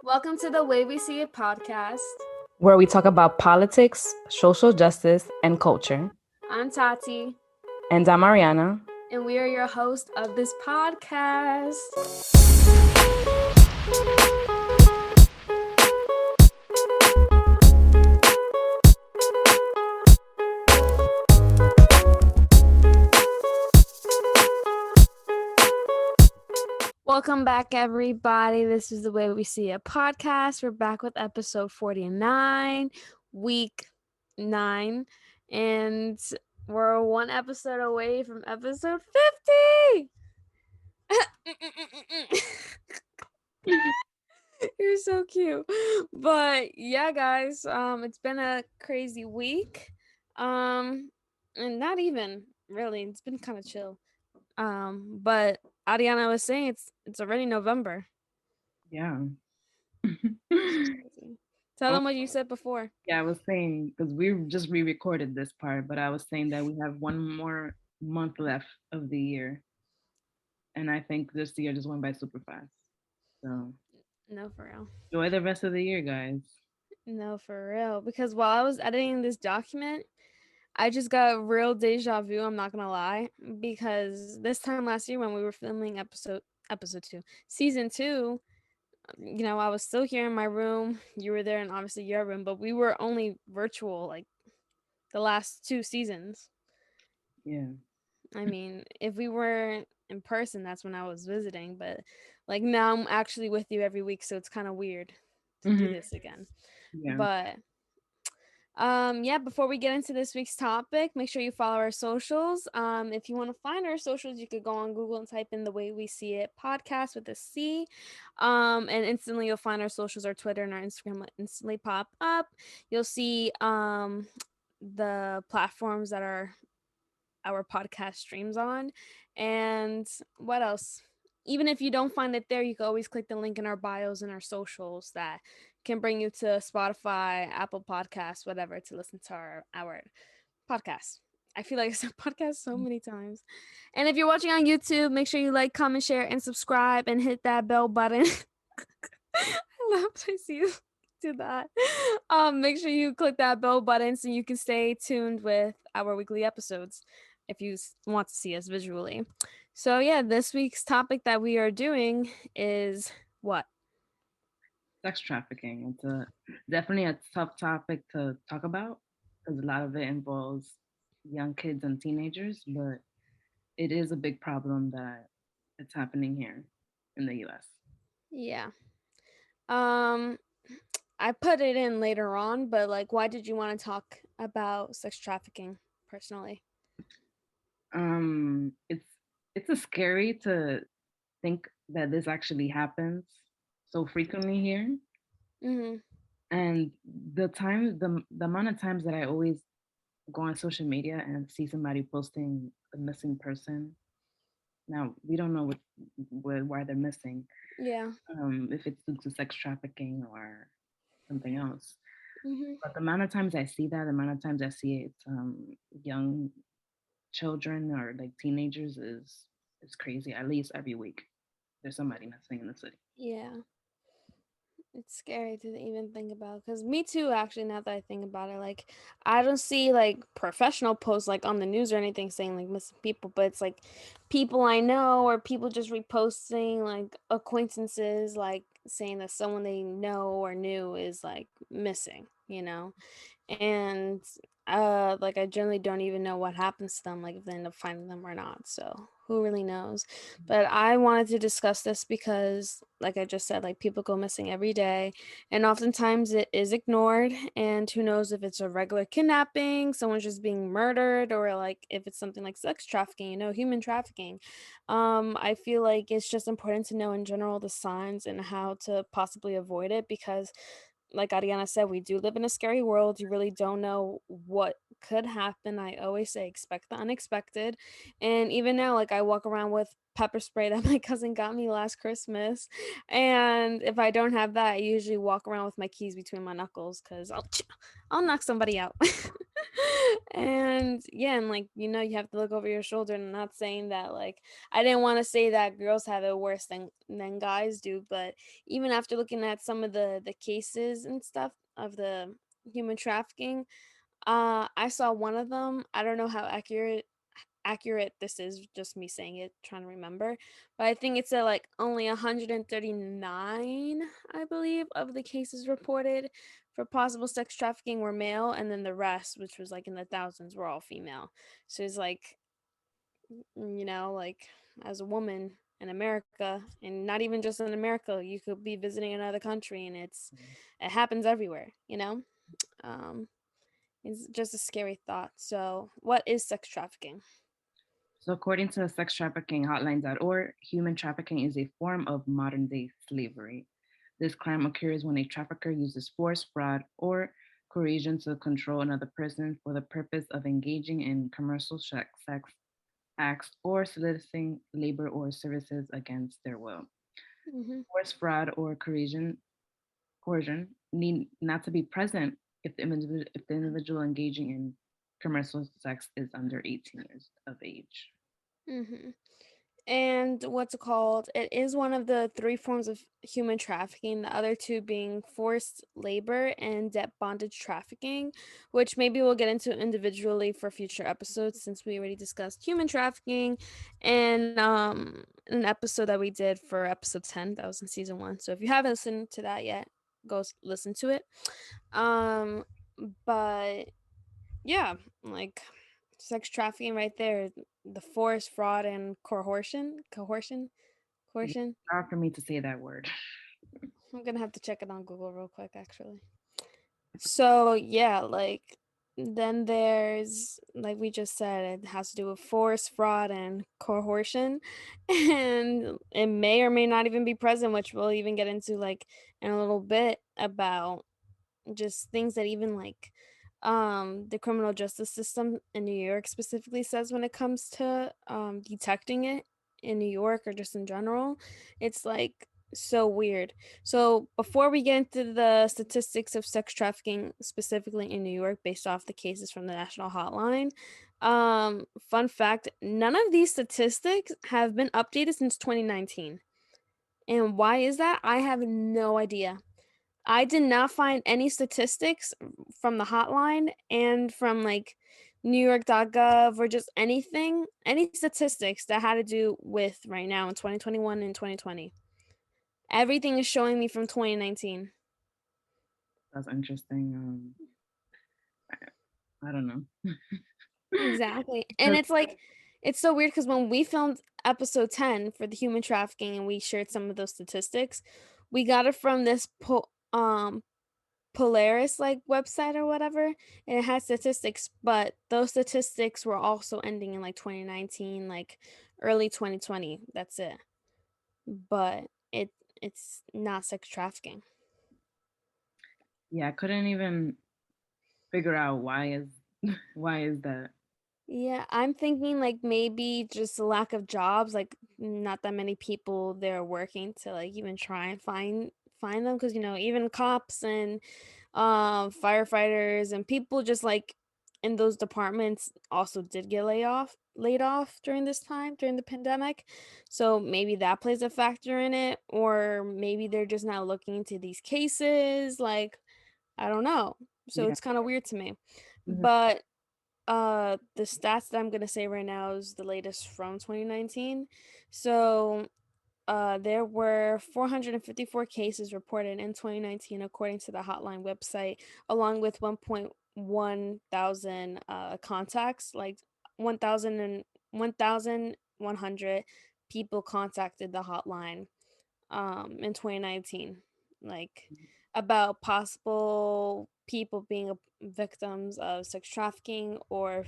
Welcome to the Way We See It podcast. where we talk about politics, social justice, and culture. I'm Tati, And I'm Ariana. and we are your host of this podcast. Welcome back, everybody. This is the Way We See It podcast. We're back with episode 49, week 9, and we're one episode away from episode 50. You're so cute. But yeah, guys, it's been a crazy week. And not even really, it's been kind of chill. But Ariana was saying it's already November. Yeah. Tell Oh, them what you said before. yeah, I was saying, because we just re recorded this part, but I was saying that we have one more month left of the year. And I think this year just went by super fast. So No, for real. enjoy the rest of the year, guys. No, for real. Because while I was editing this document, I just got real deja vu, I'm not gonna lie. Because this time last year when we were filming episode 2, season 2, I was still here in my room. You were there, and obviously your room, but we were only virtual like the last 2 seasons. Yeah. I mean, if we were in person, that's when I was visiting, but like now I'm actually with you every week, so it's kind of weird to do Hmm. this again. Yeah. But yeah, before we get into this week's topic, make sure you follow our socials. If you want to find our socials, you could go on Google and type in The Way We See It podcast with a C. And instantly you'll find our socials, our Twitter and our Instagram will instantly pop up. You'll see the platforms that our podcast streams on. And what else? Even if you don't find it there, you can always click the link in our bios and our socials that can bring you to Spotify, Apple Podcasts, whatever, to listen to our podcast. I feel like I said podcast so many times. And if you're watching on YouTube, make sure you like, comment, share, and subscribe and hit that bell button. I love to see you do that. Make sure you click that bell button so you can stay tuned with our weekly episodes if you want to see us visually. So yeah, this week's topic that we are doing is what? Sex trafficking. It's definitely a tough topic to talk about because a lot of it involves young kids and teenagers, but it is a big problem that it's happening here in the US. Yeah. Um I put it in later on, but like why did you want to talk about sex trafficking personally? It's a scary to think that this actually happens so frequently here. Mhm. And the amount of times that I always go on social media and see somebody posting a missing person. Now we don't know why they're missing, Yeah. if it's due to sex trafficking or something else. Mhm. But the amount of times I see that, the amount of times I see it, young children or like teenagers is crazy. At least every week, there's somebody missing in the city. Yeah. It's scary to even think about because me too, actually, now that I think about it, like, I don't see like professional posts like on the news or anything saying like missing people, but it's like people I know or people just reposting like acquaintances, like saying that someone they know or knew is like missing. And like I generally don't even know what happens to them, like if they end up finding them or not. So who really knows? But I wanted to discuss this because, like I just said, like people go missing every day, and oftentimes it is ignored. And who knows if it's a regular kidnapping, someone's just being murdered, or like if it's something like sex trafficking, human trafficking. I feel like it's just important to know in general the signs and how to possibly avoid it because like Ariana said, we do live in a scary world. You really don't know what could happen. I always say expect the unexpected. And even now, like I walk around with pepper spray that my cousin got me last Christmas. And if I don't have that, I usually walk around with my keys between my knuckles because I'll knock somebody out. And yeah, and like you have to look over your shoulder, and I'm not saying that like I didn't want to say that girls have it worse than guys do, but even after looking at some of the cases and stuff of the human trafficking, I saw one of them. I don't know how accurate this is, just me saying it, trying to remember, but I think it's at like only 139, I believe, of the cases reported for possible sex trafficking were male, and then the rest, which was like in the thousands, were all female. So it's like, like, as a woman in America, and not even just in America, you could be visiting another country, and it happens everywhere, um it's just a scary thought. So what is sex trafficking? So, according to sextraffickinghotline.org, human trafficking is a form of modern day slavery. This crime occurs when a trafficker uses force, fraud, or coercion to control another person for the purpose of engaging in commercial sex acts or soliciting labor or services against their will. Hmm. Force, fraud, or coercion need not to be present if the individual engaging in commercial sex is under 18 years of age. Hmm. And what's it called? It is one of the three forms of human trafficking, the other two being forced labor and debt bondage trafficking, which maybe we'll get into individually for future episodes since we already discussed human trafficking and an episode that we did for episode 10 that was in season 1. So if you haven't listened to that yet, go listen to it. Um but yeah, like sex trafficking right there, the force, fraud, and Yeah, coercion. it's hard for me to say that word. I'm gonna have to check it on Google real quick, actually. So yeah, like then there's like we just said, it has to do with force, fraud, and coercion, and it may or may not even be present, which we'll even get into like in a little bit about just things that even like the criminal justice system in New York specifically says when it comes to detecting it in New York or just in general. It's like so weird. So before we get into the statistics of sex trafficking specifically in New York based off the cases from the national hotline, fun fact, none of these statistics have been updated since 2019. And why is that? I have no idea. I did not find any statistics from the hotline and from like NewYork.gov or just any statistics that had to do with right now in 2021 and 2020. Everything is showing me from 2019. That's interesting. I don't know. Exactly. And Because it's like, it's so weird because when we filmed episode 10 for the human trafficking and we shared some of those statistics, we got it from this Polaris like website or whatever, and it had statistics, but those statistics were also ending in like 2019, like early 2020. That's it. But it's not sex trafficking. yeah, I couldn't even figure out why is that. Yeah, I'm thinking like maybe just a lack of jobs, like not that many people there working to like even try and find them because even cops and firefighters and people just like in those departments also did get laid off during this time during the pandemic. So maybe that plays a factor in it, or maybe they're just not looking into these cases. Like, I don't know. So Yeah. it's kind of weird to me. Mhm. But the stats that I'm gonna say right now is the latest from 2019. So there were 454 cases reported in 2019, according to the hotline website, along with 1.1 thousand contacts, like 1,000 and 1,100 people contacted the hotline in 2019, like about possible people being victims of sex trafficking, or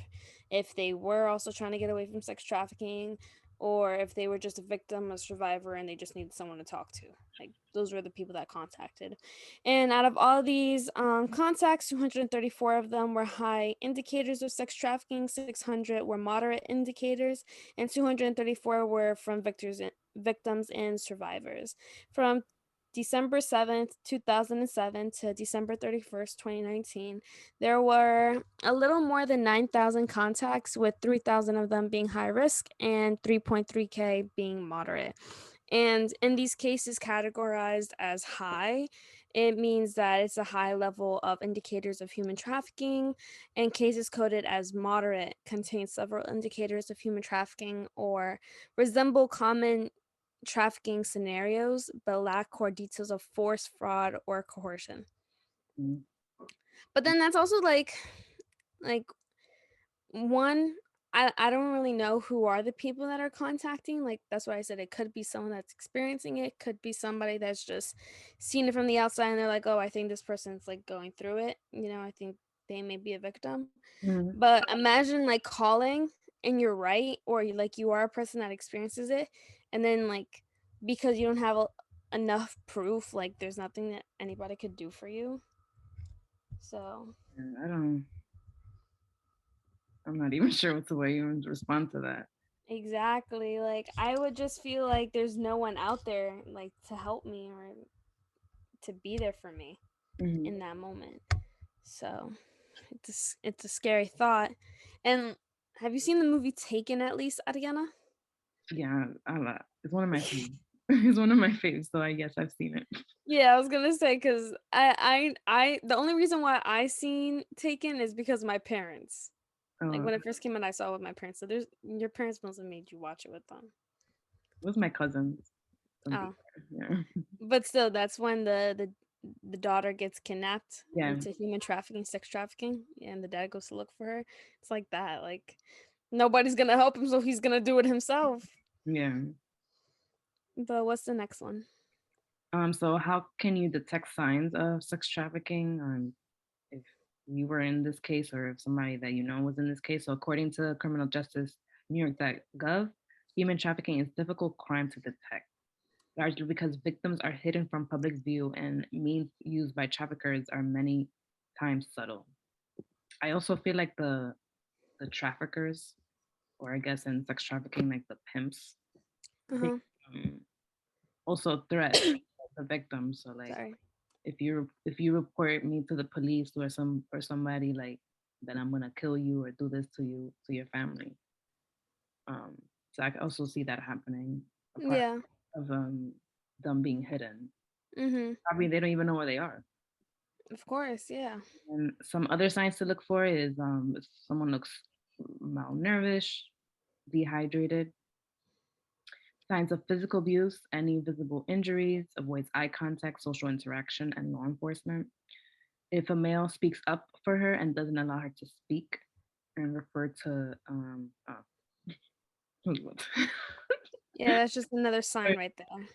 if they were also trying to get away from sex trafficking, or if they were just a victim, a survivor, and they just needed someone to talk to. Like those were the people that contacted. And out of all these contacts, 234 of them were high indicators of sex trafficking, 600 were moderate indicators, and 234 were from victors victims and survivors. From December 7th, 2007 to December 31st, 2019, there were a little more than 9,000 contacts, with 3,000 of them being high risk and 3.3K being moderate. And in these cases categorized as high, it means that it's a high level of indicators of human trafficking, and cases coded as moderate contain several indicators of human trafficking or resemble common trafficking scenarios but lack core details of force, fraud, or coercion. Mm. But then that's also like one, I don't really know who are the people that are contacting. Like that's why I said it could be someone that's experiencing it, could be somebody that's just seen it from the outside and they're like, "Oh, I think this person's like going through it." I think they may be a victim. Mhm. But imagine like calling and you're right, or like you are a person that experiences it, and then like because you don't have enough proof, like there's nothing that anybody could do for you. So Yeah, I'm not even sure what to way even respond to that. exactly, like I would just feel like there's no one out there like to help me or to be there for me Hmm. in that moment. So it's a scary thought. And have you seen the movie Taken at least, Ariana? Yeah, it's one of my faves. It's one of my faves, so I guess I've seen it. Yeah, I was gonna say because the only reason why I seen Taken is because of my parents. Like Uh, when it first came out, I saw it with my parents. So there's your parents must have made you watch it with them. it was my cousins, to be Oh, fair. Yeah. but still, that's when the daughter gets kidnapped Yeah. into human trafficking, sex trafficking, and the dad goes to look for her. It's like that. Like nobody's gonna help him, so he's gonna do it himself. Yeah. But what's the next one? So how can you detect signs of sex trafficking? If you were in this case or if somebody that you know was in this case. So according to criminal justice New York.gov, human trafficking is a difficult crime to detect, largely because victims are hidden from public view and means used by traffickers are many times subtle. I also feel like the traffickers, or I guess in sex trafficking, like the pimps, Uh they huh. also threat the victim. So like Sorry. if you report me to the police or somebody, like, then I'm gonna kill you or do this to you, to your family. Um, so I can also see that happening, apart Yeah. of them being hidden. Mhm. Probably they don't even know where they are. Of course. Yeah. And some other signs to look for is if someone looks malnourished, dehydrated, signs of physical abuse, any visible injuries, avoids eye contact, social interaction, and law enforcement. If a male speaks up for her and doesn't allow her to speak and refer to what? Yeah. That's just another sign right there.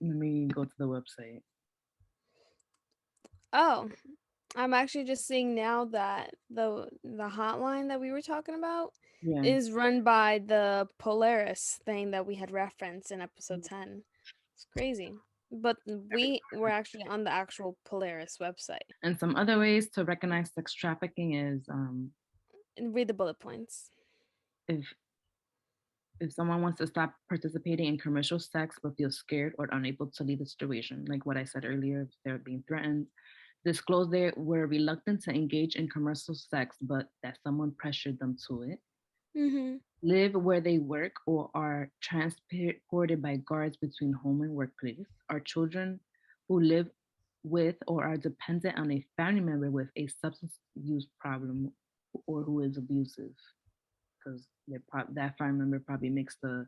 Let me go to the website. Oh, I'm actually just seeing now that the hotline that we were talking about Yeah. is run by the Polaris thing that we had referenced in episode 10. It's crazy. But we were actually on the actual Polaris website. And some other ways to recognize sex trafficking is And read the bullet points. if if someone wants to stop participating in commercial sex but feels scared or unable to leave the situation, like what I said earlier, if they're being threatened, disclose they were reluctant to engage in commercial sex, but that someone pressured them to it, Mm-hmm. live where they work or are transported by guards between home and workplace, are children who live with or are dependent on a family member with a substance use problem or who is abusive, because that family member probably makes the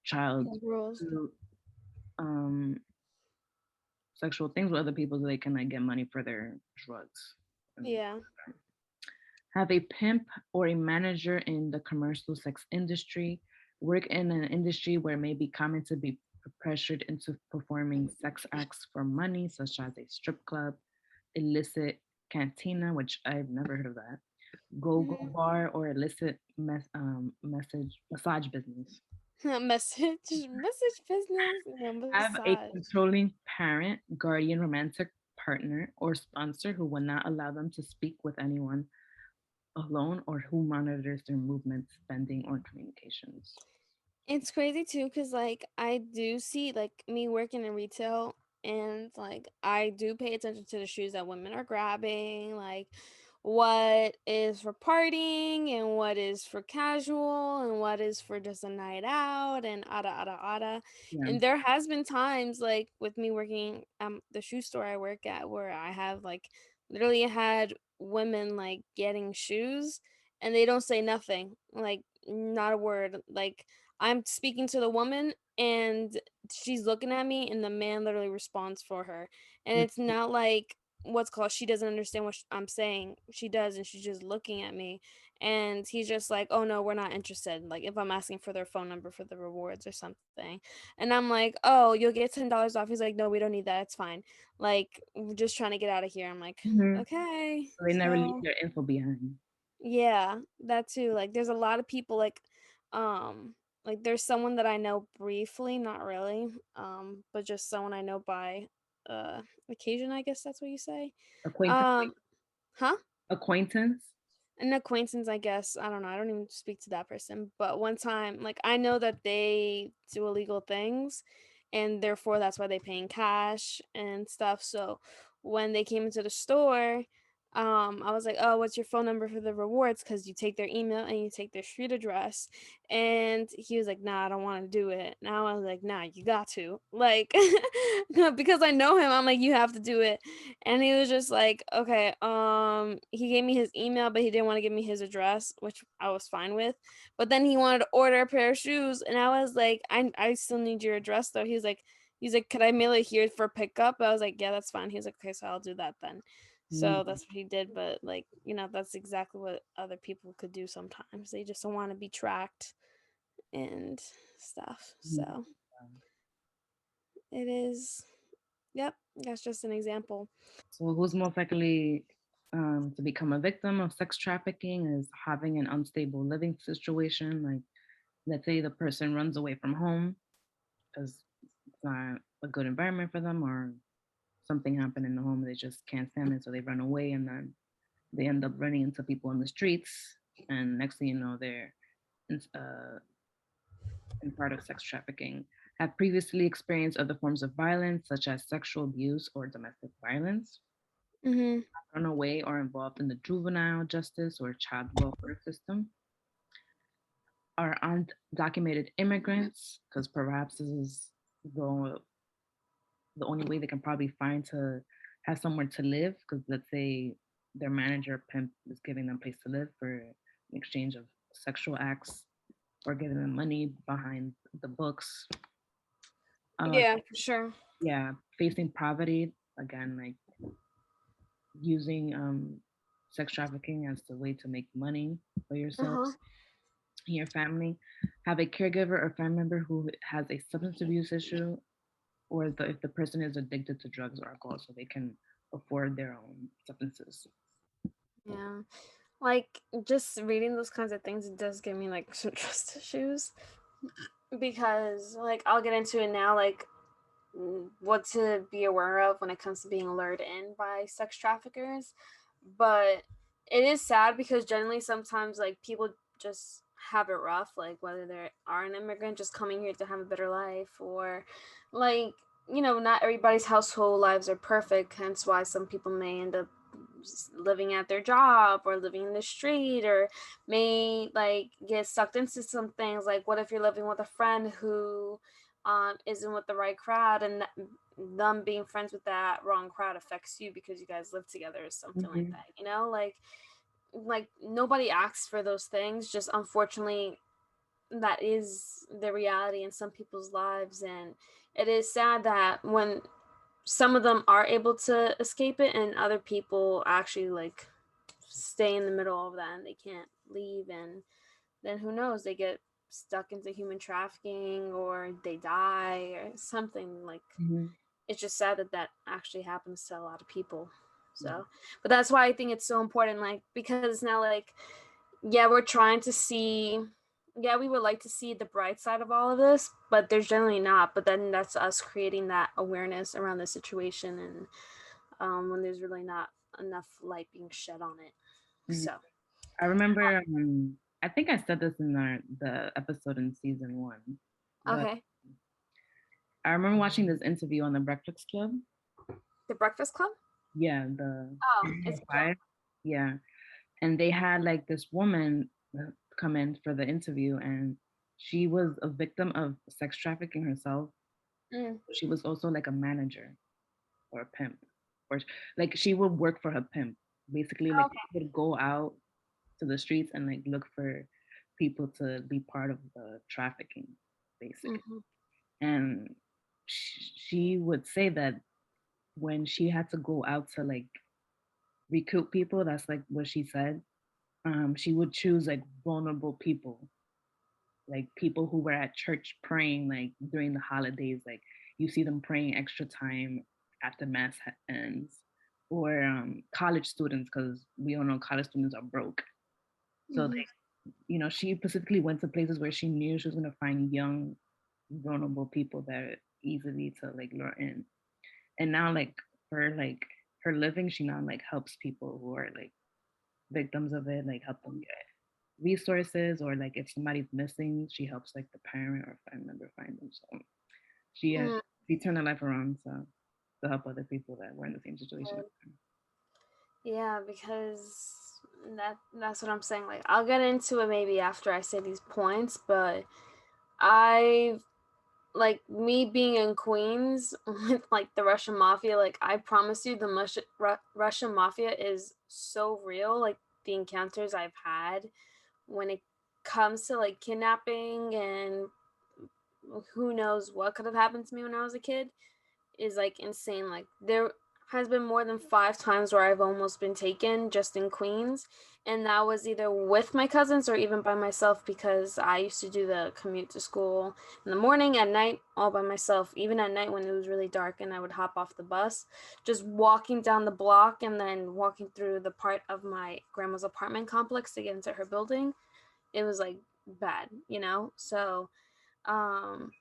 child Rules. do um, sexual things with other people so they can like get money for their drugs. And Yeah. have a pimp or a manager in the commercial sex industry, work in an industry where it may be common to be pressured into performing sex acts for money, such as a strip club, illicit cantina, which I've never heard of that, go-go Mm-hmm. bar, or illicit massage business. Message business. Yeah, Have a massage. controlling parent, guardian, romantic partner, or sponsor who will not allow them to speak with anyone alone or who monitors their movements, spending, or communications. It's crazy too, cause like I do see like me working in retail, and like I do pay attention to the shoes that women are grabbing, like what is for partying and what is for casual and what is for just a night out and ada. Yeah. And there has been times like with me working the shoe store I work at where I have like literally had women like getting shoes and they don't say nothing, like not a word, like I'm speaking to the woman and she's looking at me and the man literally responds for her. And it's not like what's called she doesn't understand what I'm saying. She does and she's just looking at me and he's just like, "Oh no, we're not interested." Like if I'm asking for their phone number for the rewards or something. And I'm like, "Oh, you'll get $10 off." He's like, "No, we don't need that. It's fine. Like we're just trying to get out of here." I'm like, Hmm. "Okay." So they never leave So their info behind. yeah, that too. Like there's a lot of people like there's someone that I know briefly, not really, but just someone I know by occasion, I guess that's what you say. Acquaintance, Um, huh? acquaintance. An acquaintance, I guess. I don't know. I don't even speak to that person. But one time, like I know that they do illegal things and therefore that's why they pay in cash and stuff. So when they came into the store, I was like, "Oh, what's your phone number for the rewards?" Because you take their email and you take their street address. And he was like, "Nah, I don't want to do it." Now I was like, "Nah, you got to." Like, because I know him, I'm like, "You have to do it." And he was just like, "Okay." He gave me his email, but he didn't want to give me his address, which I was fine with. But then he wanted to order a pair of shoes, and I was like, I still need your address though." He's like, "Could I mail it here for pickup?" I was like, "Yeah, that's fine." He was like, "Okay, so I'll do that then." So Mm-hmm. that's what he did, but like, that's exactly what other people could do sometimes. They just don't want to be tracked and stuff. So it is, yep, that's just an example. So who's most likely to become a victim of sex trafficking is having an unstable living situation. Like, let's say the person runs away from home because it's not a good environment for them, or something happened in the home, they just can't stand it, so they run away, and then they end up running into people in the streets, and next thing you know, they're in, uh, in part of sex trafficking. Have previously experienced other forms of violence, such as sexual abuse or domestic violence, Mhm. run away or involved in the juvenile justice or child welfare system, are undocumented immigrants, because perhaps this is the the only way they can probably find to have somewhere to live. Because let's say their manager pimp is giving them a place to live for in exchange of sexual acts or giving them money behind the books. Uh, Yeah, for sure. yeah, facing poverty again, like using sex trafficking as the way to make money for Uh-huh. yourselves and your family. Have a caregiver or family member who has a substance abuse issue, or if the person is addicted to drugs or alcohol, so they can afford their own substances. Yeah. Like just reading those kinds of things, it does give me like some trust issues because like I'll get into it now, like what to be aware of when it comes to being lured in by sex traffickers. But it is sad because generally sometimes like people just have it rough, like whether they are an immigrant just coming here to have a better life, or like, not everybody's household lives are perfect, hence why some people may end up living at their job or living in the street, or may like get sucked into some things. Like what if you're living with a friend who isn't with the right crowd, and them being friends with that wrong crowd affects you because you guys live together or something like Mm-hmm. that, like nobody asks for those things, just unfortunately that is the reality in some people's lives. And it is sad that when some of them are able to escape it and other people actually like stay in the middle of that and they can't leave, and then who knows, they get stuck into human trafficking or they die or something. Like Mm-hmm. it's just sad that that actually happens to a lot of people. So, but that's why I think it's so important, like because now, like, yeah, we're trying to see, yeah, we would like to see the bright side of all of this, but there's generally not. But then that's us creating that awareness around the situation, and when there's really not enough light being shed on it. Mm-hmm. So I remember I think I said this in the episode in season one, but Okay. I remember watching this interview on the Breakfast Club. The Breakfast Club? Yeah, the Oh, Channel it's a show. 5. Yeah, and they had like this woman come in for the interview, and she was a victim of sex trafficking herself. Mm. She was also like a manager or a pimp, or like she would work for her pimp. Basically, like Okay. she would go out to the streets and like look for people to be part of the trafficking, basically. Hmm. And she would say that when she had to go out to like recruit people, that's like what she said. She would choose like vulnerable people, like people who were at church praying like during the holidays, like you see them praying extra time after mass ends, or college students, because we all know college students are broke. So Hmm. like, she specifically went to places where she knew she was going to find young vulnerable people that are easily to like lure in. And now like her living, she now like helps people who are like victims of it, like help them get resources, or like if somebody's missing, she helps like the parent or family member find them. So she Mm. she turned her life around to help other people that were in the same situation. Yeah, because that's what I'm saying. Like, I'll get into it maybe after I say these points, but I like me being in Queens with like the Russian mafia. Like, I promise you, the Russian mafia is so real. Like the encounters I've had when it comes to like kidnapping and who knows what could have happened to me when I was a kid is like insane. Like there has been more than 5 times where I've almost been taken just in Queens, and that was either with my cousins or even by myself because I used to do the commute to school in the morning, at night, all by myself. Even at night when it was really dark and I would hop off the bus, just walking down the block and then walking through the part of my grandma's apartment complex to get into her building. It was like bad, you know? So, um,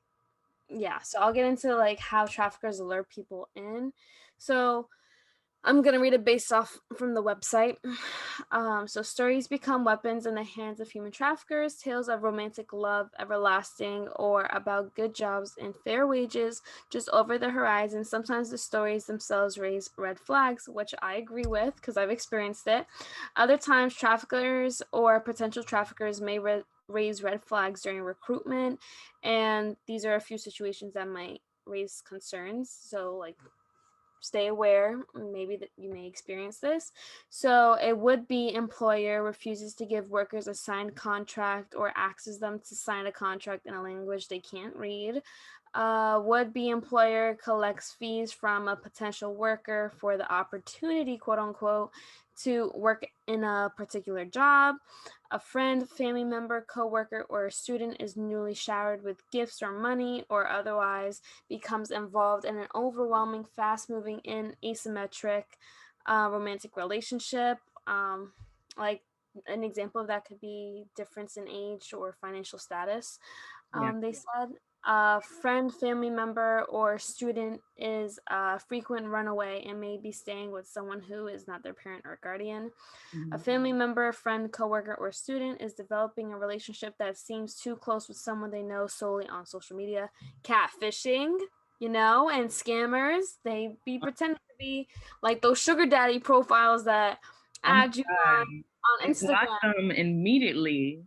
yeah, so I'll get into like how traffickers lure people in. So I'm gonna read it based off from the website. So stories become weapons in the hands of human traffickers. Tales of romantic love, everlasting, or about good jobs and fair wages just over the horizon. Sometimes the stories themselves raise red flags, which I agree with because I've experienced it. Other times, traffickers or potential traffickers may raise red flags during recruitment, and these are a few situations that might raise concerns. So, like, stay aware, maybe that you may experience this. So it would be employer refuses to give workers a signed contract or asks them to sign a contract in a language they can't read. Would be employer collects fees from a potential worker for the opportunity, quote unquote, to work in a particular job. A friend, family member, coworker, or a student is newly showered with gifts or money or otherwise becomes involved in an overwhelming, fast moving, and asymmetric romantic relationship. Like an example of that could be difference in age or financial status. Yeah. They said a friend, family member, or student is a frequent runaway and may be staying with someone who is not their parent or guardian. A Mhm. family member, friend, coworker, or student is developing a relationship that seems too close with someone they know solely on social media. Catfishing, and scammers. They be pretending to be like those sugar daddy profiles that Oh my add you god, on I Instagram. blocked them immediately.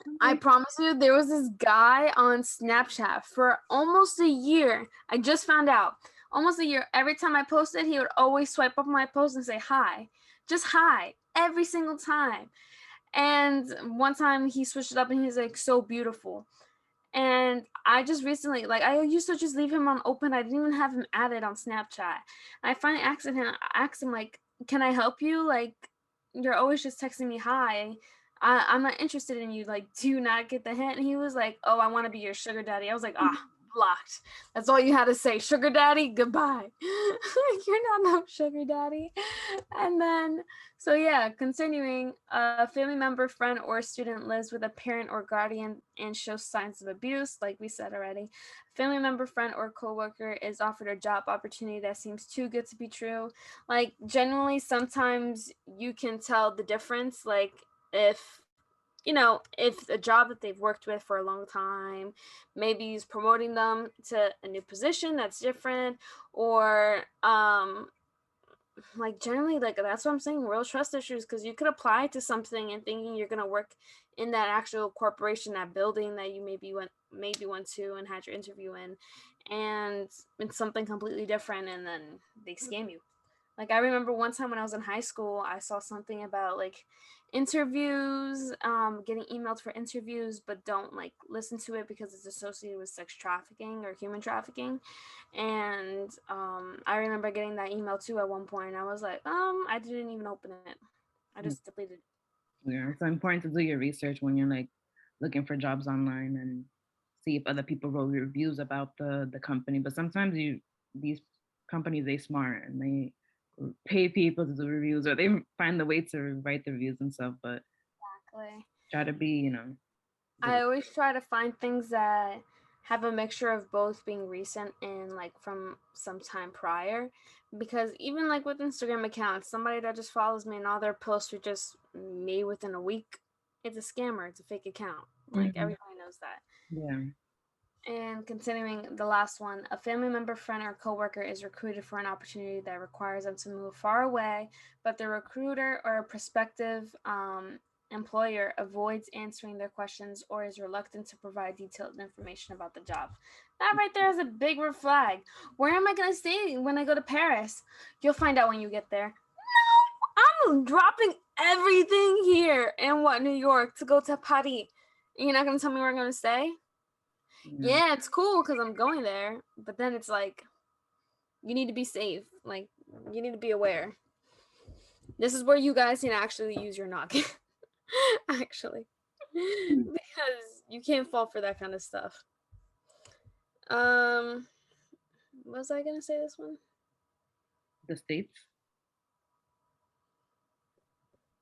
I'm I like, promise you, there was this guy on Snapchat for almost a year. I just found out. Almost a year. Every time I posted, he would always swipe up my post and say hi. Just hi. Every single time. And one time he switched it up and he's like, so beautiful. And I just recently, like, I used to just leave him on open. I didn't even have him added on Snapchat. And I finally asked him, like, can I help you? Like, you're always just texting me hi. I'm not interested in you. Like, do you not get the hint? And he was like, oh, I want to be your sugar daddy. I was like, blocked. That's all you had to say. Sugar daddy, goodbye. You're not no sugar daddy. And then, so yeah, continuing, a family member, friend, or student lives with a parent or guardian and shows signs of abuse, like we said already. A family member, friend, or coworker is offered a job opportunity that seems too good to be true. Like, generally, sometimes you can tell the difference. Like, if if a job that they've worked with for a long time, maybe he's promoting them to a new position that's different, or like generally, like that's what I'm saying, real trust issues, because you could apply to something and thinking you're gonna work in that actual corporation, that building that you maybe went to and had your interview in, and it's something completely different, and then they scam you. Like I remember one time when I was in high school, I saw something about like interviews, getting emailed for interviews, but don't like listen to it because it's associated with sex trafficking or human trafficking. And I remember getting that email too at one point. And I was like, I didn't even open it. I just deleted it. Yeah, it's important to do your research when you're like looking for jobs online and see if other people wrote reviews about the company. But sometimes these companies they smart and they pay people to do reviews or they find the way to write the reviews and stuff. But Exactly. try to be, I always try to find things that have a mixture of both being recent and like from some time prior, because even like with Instagram accounts, somebody that just follows me and all their posts are just made within a week, it's a scammer, it's a fake account, like Mhm. everybody knows that. Yeah. And continuing the last one, a family member, friend, or coworker is recruited for an opportunity that requires them to move far away, but the recruiter or prospective employer avoids answering their questions or is reluctant to provide detailed information about the job. That right there is a big red flag. Where am I going to stay when I go to Paris? You'll find out when you get there. No, I'm dropping everything here in New York to go to Paris. You're not going to tell me where I'm going to stay? Yeah. Yeah, it's cool because I'm going there, but then it's like you need to be safe. Like you need to be aware. This is where you guys need to actually use your noggin. Actually, because you can't fall for that kind of stuff. Um, was I gonna say this one? The states.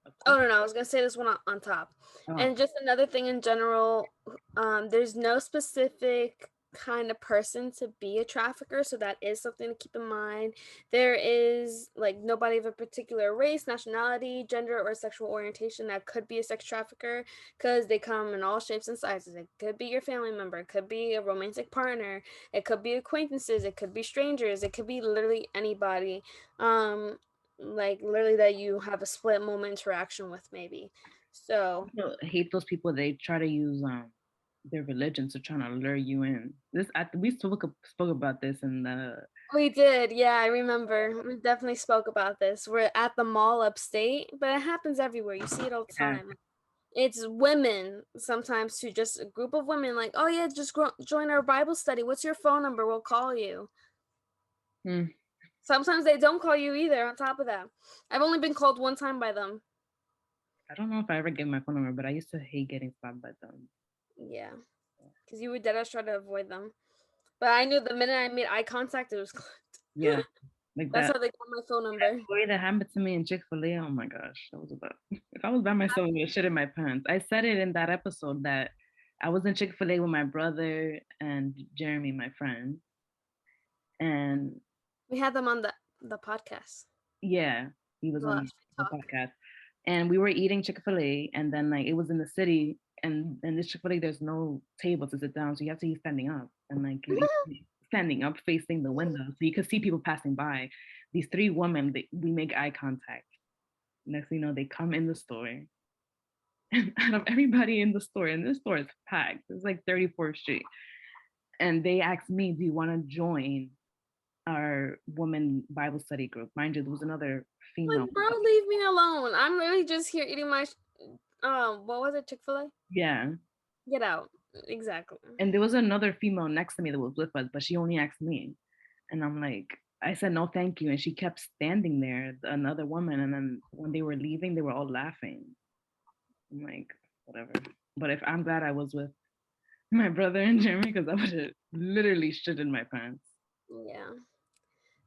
Up Oh top. no, I was gonna say this one on top. Oh, And just another thing in general, there's no specific kind of person to be a trafficker, so that is something to keep in mind. There is like nobody of a particular race, nationality, gender, or sexual orientation that could be a sex trafficker, because they come in all shapes and sizes. It could be your family member, it could be a romantic partner, it could be acquaintances, it could be strangers, it could be literally anybody. Um, like literally that you have a split moment interaction with maybe. So I hate those people. They try to use their religion to try to lure you in. We spoke about this in the we did, yeah, I remember. We definitely spoke about this. We're at the mall upstate, but it happens everywhere. You see it all the yeah. time. It's women sometimes too, just a group of women like, oh yeah, just join our Bible study. What's your phone number? We'll call you. Hmm. Sometimes they don't call you either. On top of that, I've only been called one time by them. I don't know if I ever gave my phone number, but I used to hate getting stopped by them. Yeah, because you would dead try to avoid them. But I knew the minute I made eye contact, it was Yeah, like that's that how they got my phone number. story that happened to me in Chick-fil-A. Oh my gosh, that was about. If I was by myself, I would have shit in my pants. I said it in that episode that I was in Chick-fil-A with my brother and Jeremy, my friend, and We had them on the podcast. yeah, he was The on last the talk. podcast, and we were eating Chick-fil-A, and then like it was in the city, and in this Chick-fil-A, there's no table to sit down, so you have to eat standing up, and like you eat standing up facing the window, so you could see people passing by. These three women, we make eye contact. Next thing you know, they come in the store, and out of everybody in the store, and this store is packed. It's like 34th Street, and they asked me, "Do you want to join our woman Bible study group?" Mind you, there was another female. Like, bro, leave me alone. I'm really just here eating my what was it, Chick-fil-A? Yeah. Get out. Exactly. And there was another female next to me that was with us, but she only asked me. And I'm like, I said, no, thank you. And she kept standing there, another woman. And then when they were leaving, they were all laughing. I'm like, whatever. But if I'm glad I was with my brother and Jeremy, because I would have literally shit in my pants. Yeah.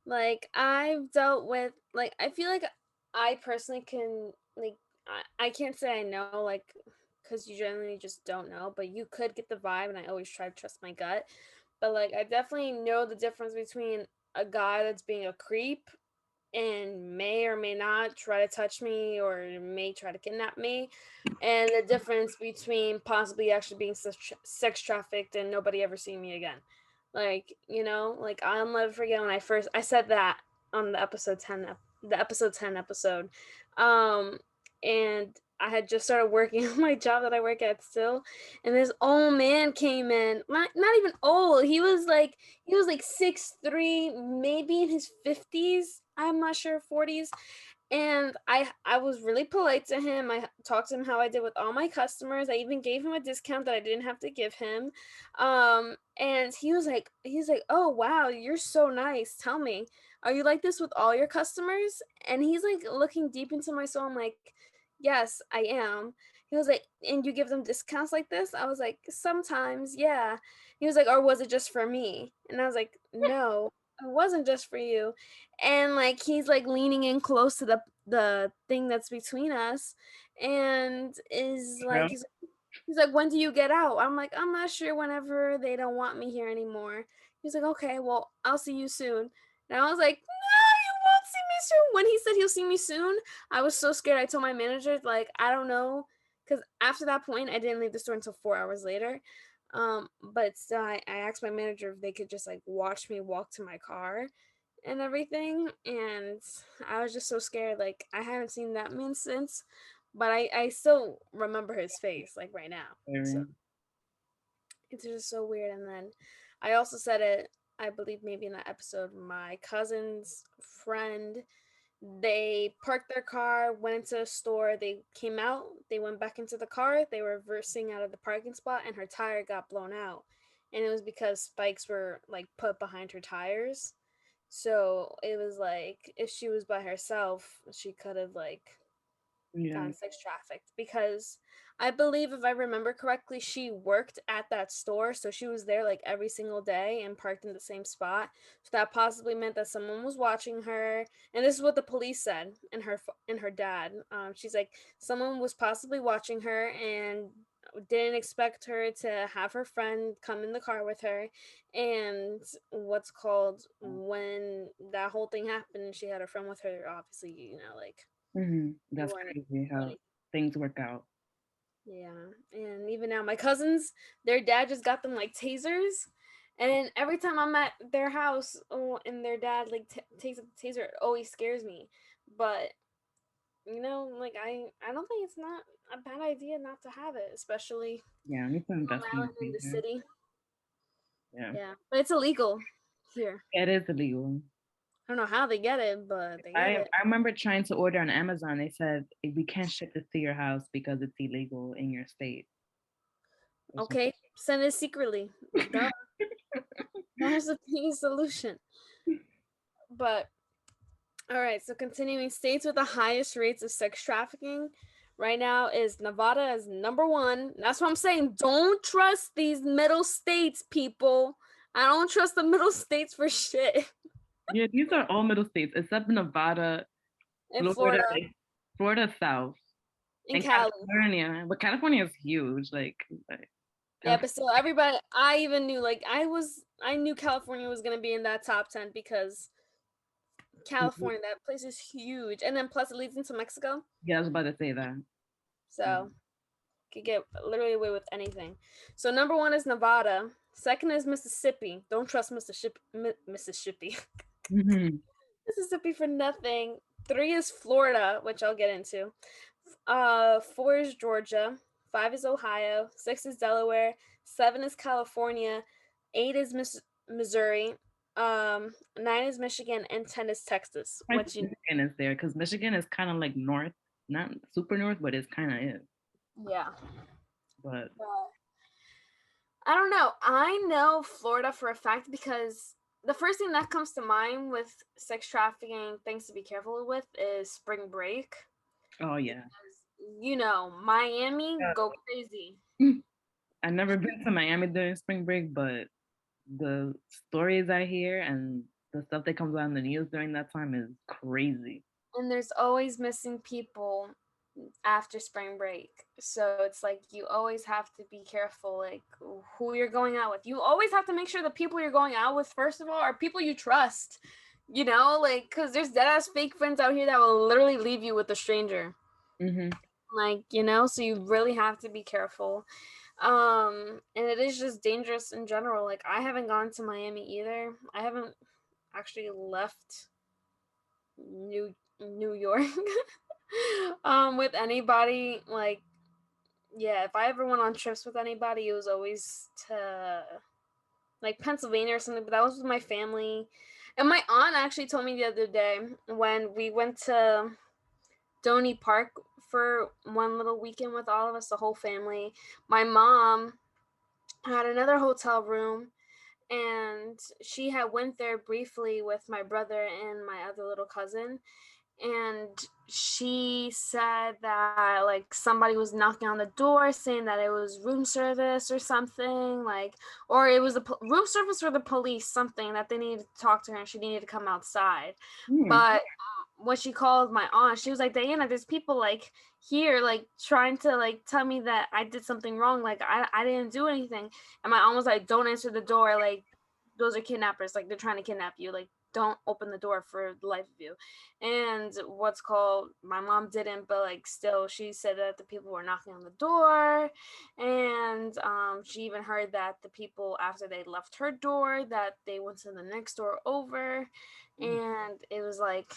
Like I've dealt with like I feel like I personally can like I can't say I know like because you generally just don't know, but you could get the vibe, and I always try to trust my gut. But like I definitely know the difference between a guy that's being a creep and may or may not try to touch me or may try to kidnap me. And the difference between possibly actually being sex trafficked and nobody ever seeing me again. Like, like I'll never forget when I said that on the episode 10 episode. Um, and I had just started working on my job that I work at still, and this old man came in. Not even old. He was like 6'3", maybe in his 50s. I'm not sure, 40s. And I was really polite to him. I talked to him how I did with all my customers. I even gave him a discount that I didn't have to give him. And he's like, "Oh wow, you're so nice. Tell me, are you like this with all your customers?" And he's like looking deep into my soul. I'm like, "Yes, I am." He was like, "And you give them discounts like this?" I was like, "Sometimes, yeah." He was like, "Or was it just for me?" And I was like, "No, it wasn't just for you." And like he's like leaning in close to the thing that's between us, and is like Bro, he's like, "When do you get out?" I'm like, "I'm not sure, whenever they don't want me here anymore." He's like, "Okay, well, I'll see you soon." And I was like, "No, you won't see me soon." When he said he'll see me soon, I was so scared. I told my manager, like, I don't know, because after that point I didn't leave the store until 4 hours later. But still, I asked my manager if they could just like watch me walk to my car and everything, and I was just so scared. Like, I haven't seen that man since, but I still remember his face like right now. So scary. it's just so weird. And then I also said it, I believe maybe in that episode, my cousin's friend, they parked their car, went into a store, they came out, they went back into the car, they were reversing out of the parking spot, and her tire got blown out. And it was because spikes were like put behind her tires. So it was like if she was by herself, she could have like Yeah. gotten sex trafficked, because I believe, if I remember correctly, she worked at that store, so she was there like every single day and parked in the same spot. So that possibly meant that someone was watching her, and this is what the police said. And her dad, she's like, someone was possibly watching her and didn't expect her to have her friend come in the car with her. And what's called, when that whole thing happened and she had her friend with her, obviously, like they That's weren't crazy how anything. things work out. Yeah, and even now, my cousins, their dad just got them like tasers, and every time I'm at their house, oh, and their dad like takes a taser, it always scares me. But like I don't think it's not a bad idea not to have it, especially Yeah, I need to Long invest in Island the in the future. city. Yeah. Yeah, but it's illegal here. Yeah, it is illegal. I don't know how they get it, but they get I it. I remember trying to order on Amazon. They said we can't ship this to your house because it's illegal in your state. Or something. Okay, send it secretly. Duh, that's the biggest solution. But all right, so continuing, states with the highest rates of sex trafficking right now is Nevada as number one. That's what I'm saying. Don't trust these middle states, people. I don't trust the middle states for shit. Yeah, these are all middle states except Nevada, In Florida, Florida, like Florida South, in and Cali. California. But California is huge. Like Yeah, California. but still, everybody, I even knew, like, I knew California was gonna be in that top 10, because California, that place is huge, and then plus it leads into Mexico, Yeah, I was about to say that. Yeah. so could get literally away with anything. So number one is Nevada. Second is Mississippi. Don't trust Mississippi. Mississippi. Mhm. Mississippi for nothing. Three is Florida, which I'll get into. Four is Georgia. Five is Ohio. Six is Delaware. Seven is California. Eight is Missouri. Nine is Michigan, and 10 is Texas. I think What you Michigan is there because Michigan is kind of like north, not super north, but it's kind of is. Yeah. But I don't know. I know Florida for a fact, because the first thing that comes to mind with sex trafficking, things to be careful with, is spring break. oh yeah, Because, Miami go crazy. I've never been to Miami during spring break, but the stories I hear and the stuff that comes out on the news during that time is crazy. And there's always missing people after spring break. So it's like you always have to be careful, like who you're going out with. You always have to make sure the people you're going out with, first of all, are people you trust. You know, like, because there's dead ass fake friends out here that will literally leave you with a stranger. Mm-hmm. Like, so you really have to be careful. And it is just dangerous in general. Like, I haven't gone to Miami either. I haven't actually left New York with anybody. Like, yeah, if I ever went on trips with anybody, it was always to like Pennsylvania or something, but that was with my family. And my aunt actually told me the other day when we went to Donny Park for one little weekend with all of us, the whole family. My mom had another hotel room, and she had went there briefly with my brother and my other little cousin, and she said that like somebody was knocking on the door saying that it was room service or something, like, or it was room service or the police, something that they needed to talk to her and she needed to come outside. Mm. But when she called my aunt, she was like, Diana, there's people like here like trying to like tell me that I did something wrong, like I didn't do anything. And my aunt was like, don't answer the door, like those are kidnappers, like they're trying to kidnap you, like don't open the door for the life of you. And what's called, my mom didn't, but like still she said that the people were knocking on the door. And she even heard that the people, after they left her door, that they went to the next door over. And it was like,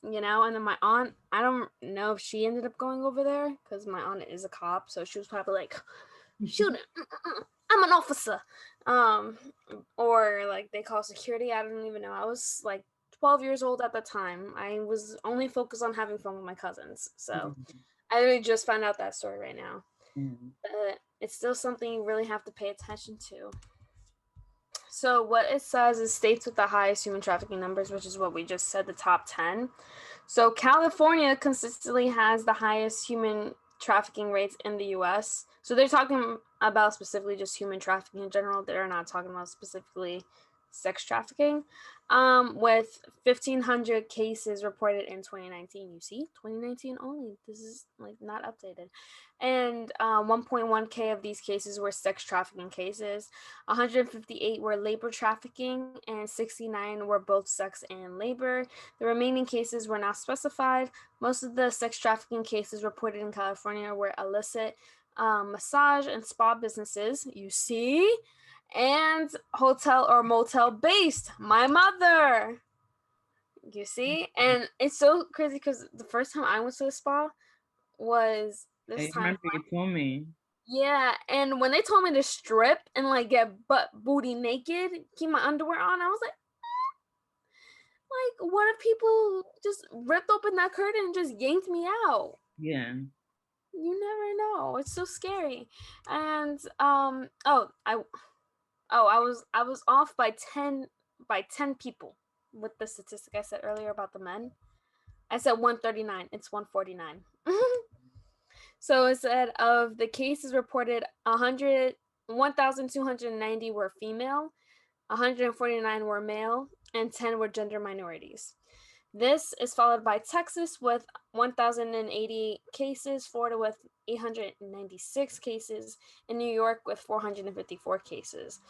and then my aunt, I don't know if she ended up going over there because my aunt is a cop, so she was probably like, shoot it, I'm an officer. um or like they call security, I don't even know. I was like 12 years old at the time. I was only focused on having fun with my cousins, so Mm. I really just found out that story right now. Mm. But it's still something you really have to pay attention to. So what it says is states with the highest human trafficking numbers, which is what we just said, the top 10. So California consistently has the highest human trafficking rates in the US. So they're talking about specifically just human trafficking in general. They're not talking about specifically sex trafficking. With 1,500 cases reported in 2019. You see, 2019 only. This is like not updated. And 1.1K of these cases were sex trafficking cases. 158 were labor trafficking, and 69 were both sex and labor. The remaining cases were not specified. Most of the sex trafficking cases reported in California were illicit massage and spa businesses, you see, and hotel or motel based. My mother, you see. And it's so crazy because the first time I went to the spa was I this time. remember you told me. Yeah, and when they told me to strip and like get butt booty naked, keep my underwear on, I was like, what if people just ripped open that curtain and just yanked me out? Yeah. You never know. It's so scary. And I was off by 10 people with the statistic I said earlier about the men. I said 139. It's 149. So it said of the cases reported, 1,290 were female, 149 were male, and 10 were gender minorities. This is followed by Texas with 1,080 cases, Florida with 896 cases, and New York with 454 cases.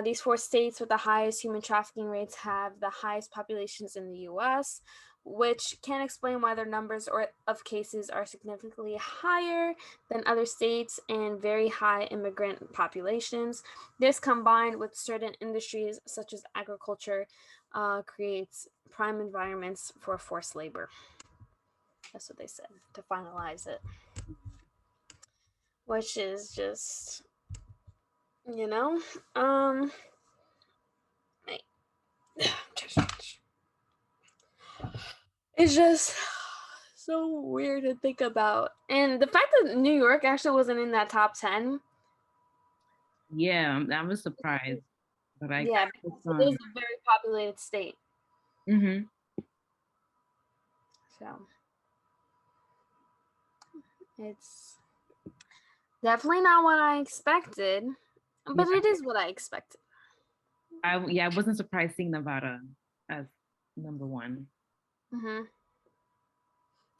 These four states with the highest human trafficking rates have the highest populations in the US, which can explain why their numbers of cases are significantly higher than other states and very high immigrant populations. This, combined with certain industries such as agriculture, creates prime environments for forced labor. That's what they said to finalize it, which is just, you know, um, it's just so weird to think about. And the fact that New York actually wasn't in that top 10, Yeah, I was surprised, but I yeah, it's because it is on. a very populated state. Mm-hmm. So it's definitely not what I expected, Yeah, but it is what I expected. I wasn't surprised seeing Nevada as number one. Mm-hmm.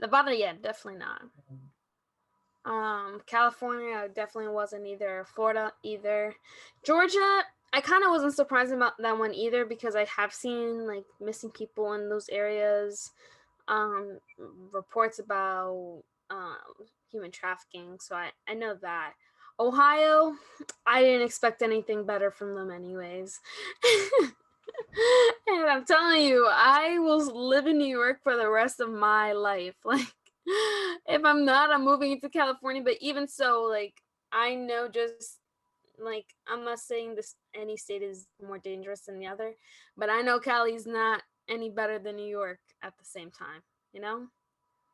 Nevada, yeah, definitely not. California definitely wasn't either. Florida either. Georgia, I kind of wasn't surprised about that one either because I have seen like missing people in those areas, um, reports about human trafficking. So I know that. Ohio, I didn't expect anything better from them, anyways. And I'm telling you, I will live in New York for the rest of my life. Like, if I'm not, I'm moving into California. But even so, like, I know just like I'm not saying this any state is more dangerous than the other, but I know Cali's not any better than New York at the same time, you know?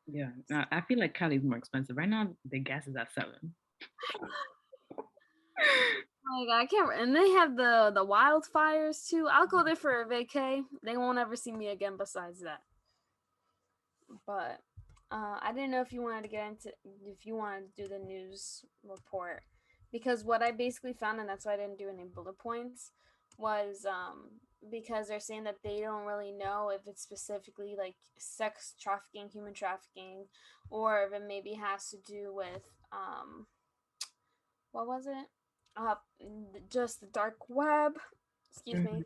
Yeah, I feel like Cali's more expensive right now. The gas is at 7. Like I can't, and they have the wildfires too. I'll go there for a vacay. They won't ever see me again. Besides that, but I didn't know if you wanted to get into if you wanted to do the news report because what I basically found, and that's why I didn't do any bullet points, was because they're saying that they don't really know if it's specifically like sex trafficking, human trafficking, or if it maybe has to do with what was it? Uh, just the dark web. Excuse Mhm. me,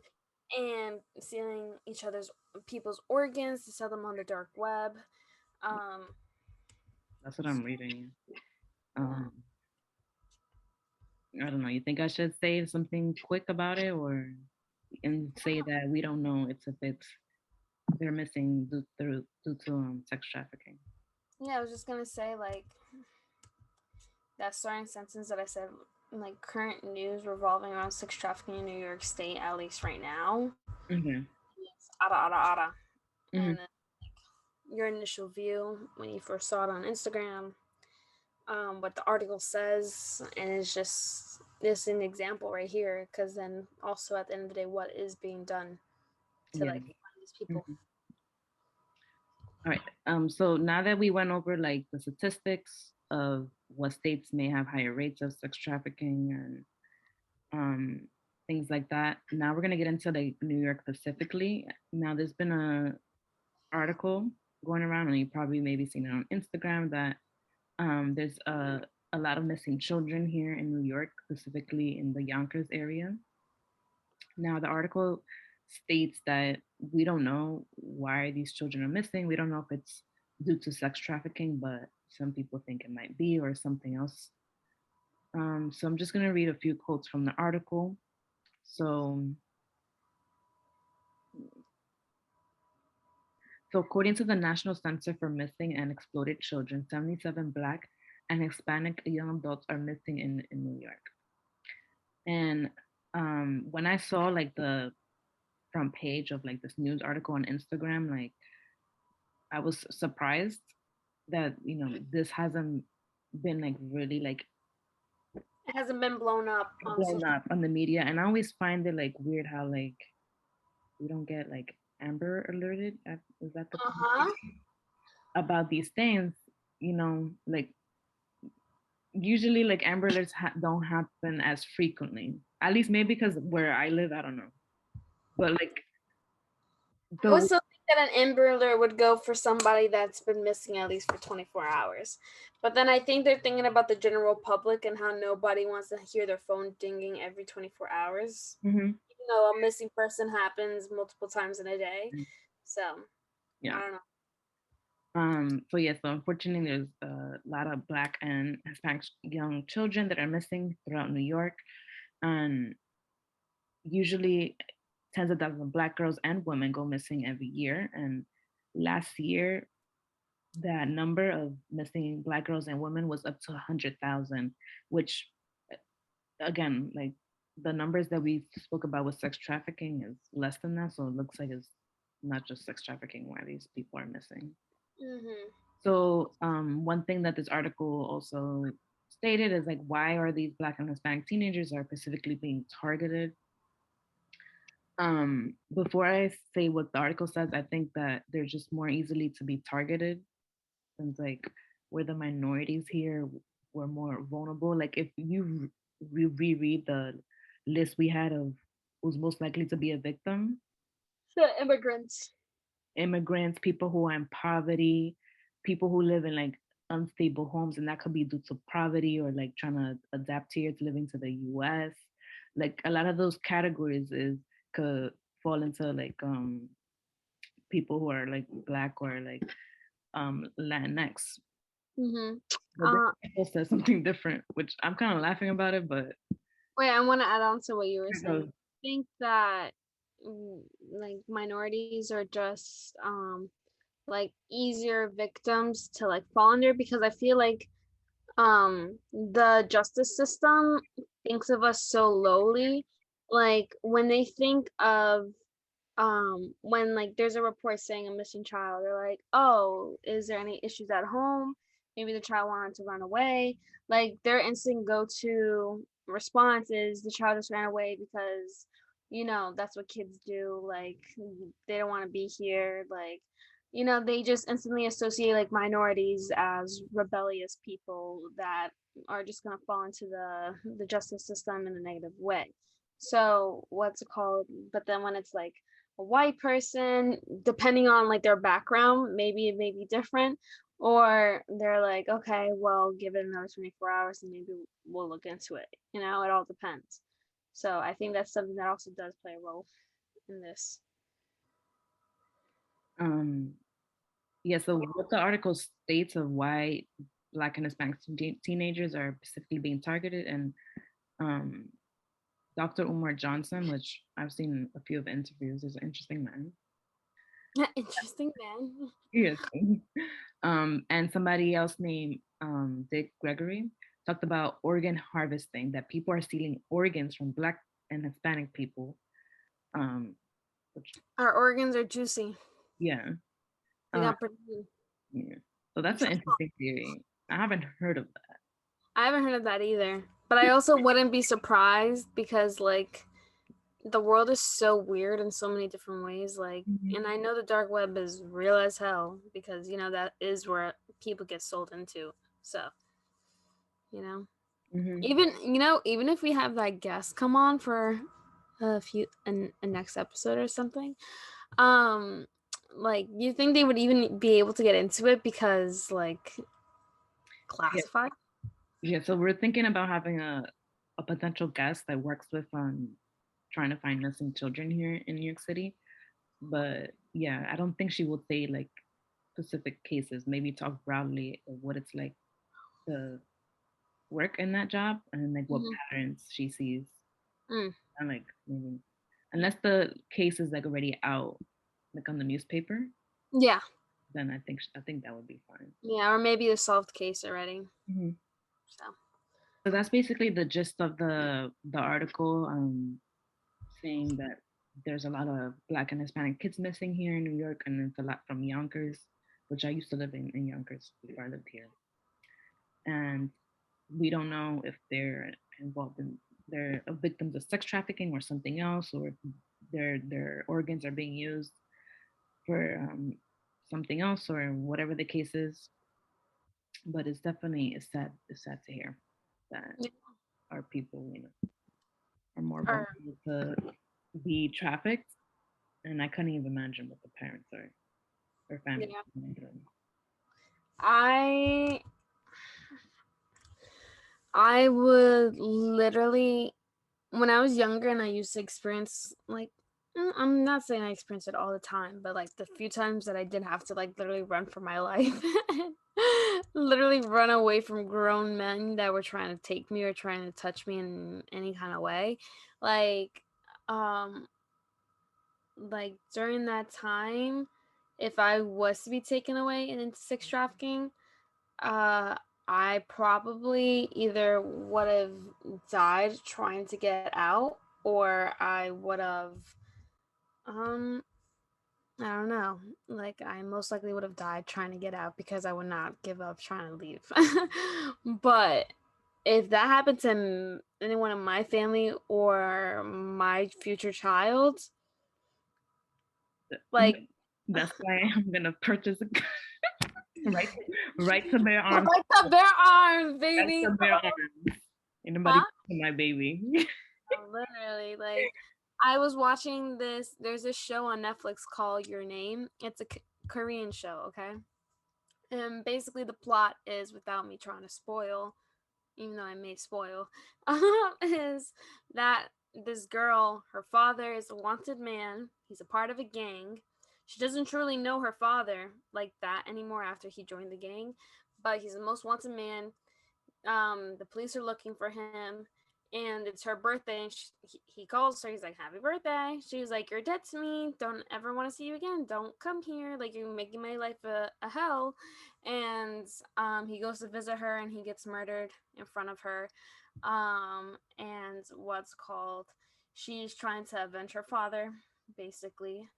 and stealing each other's people's organs to sell them on the dark web. Um, That's what I'm reading. yeah. Um, I don't know. You think I should say something quick about it, or and say that we don't know if it's they're missing due to sex trafficking? Yeah, I was just gonna say like that starting sentence that I said, like current news revolving around sex trafficking in New York State, at least right now. Hmm. It's ada ada ada, Hmm. and then your initial view when you first saw it on Instagram, what the article says, and it's just this an example right here. Because then also at the end of the day, what is being done to Yeah. like find these people? Hmm. All right. So now that we went over like the statistics of what states may have higher rates of sex trafficking and um, things like that, now we're gonna get into like New York specifically. Now, there's been a article going around, and you probably maybe seen it on Instagram that there's a lot of missing children here in New York, specifically in the Yonkers area. Now, the article states that we don't know why these children are missing. We don't know if it's due to sex trafficking, but some people think it might be or something else. So I'm just going to read a few quotes from the article. So, according to the National Center for Missing and Exploited Children, 77 Black and Hispanic young adults are missing in New York. And when I saw like the front page of like this news article on Instagram, like I was surprised that this hasn't been like really like It hasn't been blown up on blown social. up on the media, and I always find it like weird how like we don't get like Amber alerted. Is that the Uh huh. about these things? Like usually like Amber alerts don't happen as frequently. At least maybe because where I live, I don't know. But like I would the still think that an Amber Alert would go for somebody that's been missing at least for 24 hours. But then I think they're thinking about the general public and how nobody wants to hear their phone dinging every 24 hours. Mhm. Even though a missing person happens multiple times in a day. So, Yeah. I don't know. So yeah, so unfortunately, there's a lot of Black and Hispanic young children that are missing throughout New York, and usually tens of thousands of Black girls and women go missing every year. And last year, that number of missing Black girls and women was up to 100,000, which again, like the numbers that we spoke about with sex trafficking is less than that. So it looks like it's not just sex trafficking why these people are missing. Mm-hmm. So one thing that this article also stated is like, why are these Black and Hispanic teenagers are specifically being targeted? Before I say what the article says, I think that they're just more easily to be targeted since like we're the minorities here, we're more vulnerable. Like if you reread the list we had of who's most likely to be a victim, The immigrants. immigrants, people who are in poverty, people who live in like unstable homes, and that could be due to poverty or like trying to adapt here to living to the US. like a lot of those categories is could fall into like people who are like black or like Latinx. Mm-hmm. But this also says something different, which I'm kind of laughing about it, but Wait, I want to add on to what you were it saying. goes. I think that like minorities are just like easier victims to like fall under because I feel like the justice system thinks of us so lowly. Like when they think of when like there's a report saying a missing child, they're like, oh, is there any issues at home? Maybe the child wanted to run away. Like their instant go-to response is the child just ran away because that's what kids do. Like they don't want to be here. Like they just instantly associate like minorities as rebellious people that are just gonna fall into the justice system in a negative way. So what's it called? But then when it's like a white person, depending on like their background, maybe it may be different. Or they're like, okay, well, give it another 24 hours and maybe we'll look into it. It all depends. So I think that's something that also does play a role in this. Um, yeah, so what the article states of why Black and Hispanic teenagers are specifically being targeted, and um, Dr. Umar Johnson, which I've seen a few of the interviews, is an interesting man. Interesting, man. Yes. And somebody else named Dick Gregory talked about organ harvesting, that people are stealing organs from Black and Hispanic people. Um, which, Our organs are juicy. yeah. They Uh, got protein. yeah. So that's an interesting theory. I haven't heard of that. I haven't heard of that either. But I also wouldn't be surprised because like the world is so weird in so many different ways. Like, Mhm. and I know the dark web is real as hell because that is where people get sold into. So, you know, Hmm. even if we have that guest come on for a next episode or something, um, like you think they would even be able to get into it because like Yeah. classified? Yeah. So we're thinking about having a potential guest that works with trying to find missing children here in New York City. But yeah, I don't think she will say like specific cases, maybe talk broadly of what it's like to work in that job and like what Mm-hmm. patterns she sees. Mm. And like maybe unless the case is like already out, like on the newspaper, Yeah, then I think that would be fine. yeah, or maybe a solved case already. Hmm. So So that's basically the gist of the article, saying that there's a lot of Black and Hispanic kids missing here in New York, and it's a lot from Yonkers, which I used to live in Yonkers before I lived here, and we don't know if they're involved in they're victims of sex trafficking or something else, or if their organs are being used for something else, or whatever the case is. But it's sad to hear that yeah. our people, are more Or vulnerable to be trafficked, and I couldn't even imagine what the parents are or families yeah. are doing. I I would literally when I was younger and I used to experience like I'm not saying I experienced it all the time, but like the few times that I did have to like literally run for my life, literally run away from grown men that were trying to take me or trying to touch me in any kind of way, like um during that time, if I was to be taken away and into sex trafficking, uh, I probably either would have died trying to get out, or I would have, um, I don't know. Like, I most likely would have died trying to get out because I would not give up trying to leave. But if that happened to anyone in my family or my future child, like, That's why I'm gonna purchase a right, right to their arms, like the bear arms, right baby. to their arms. Ain't nobody Huh? touching my baby. Literally, like I was watching this. There's this show on Netflix called Your Name. It's a Korean show, okay? And basically, the plot is, without me trying to spoil, even though I may spoil, is that this girl, her father is a wanted man. He's a part of a gang. She doesn't truly know her father like that anymore after he joined the gang, but he's the most wanted man. The police are looking for him, and it's her birthday, and he calls her. He's like, happy birthday. She's like, you're dead to me, don't ever want to see you again, don't come here, like, you're making my life a hell. And he goes to visit her, and he gets murdered in front of her. And what's called, she's trying to avenge her father, basically.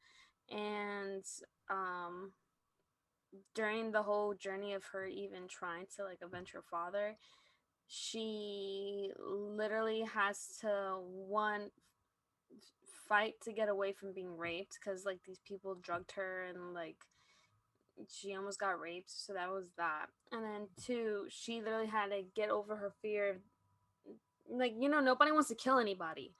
And um during the whole journey of her even trying to like avenge her father, she literally has to one fight to get away from being raped, because like these people drugged her, and like she almost got raped, so that was that. And then two, she literally had to get over her fear of, like, nobody wants to kill anybody,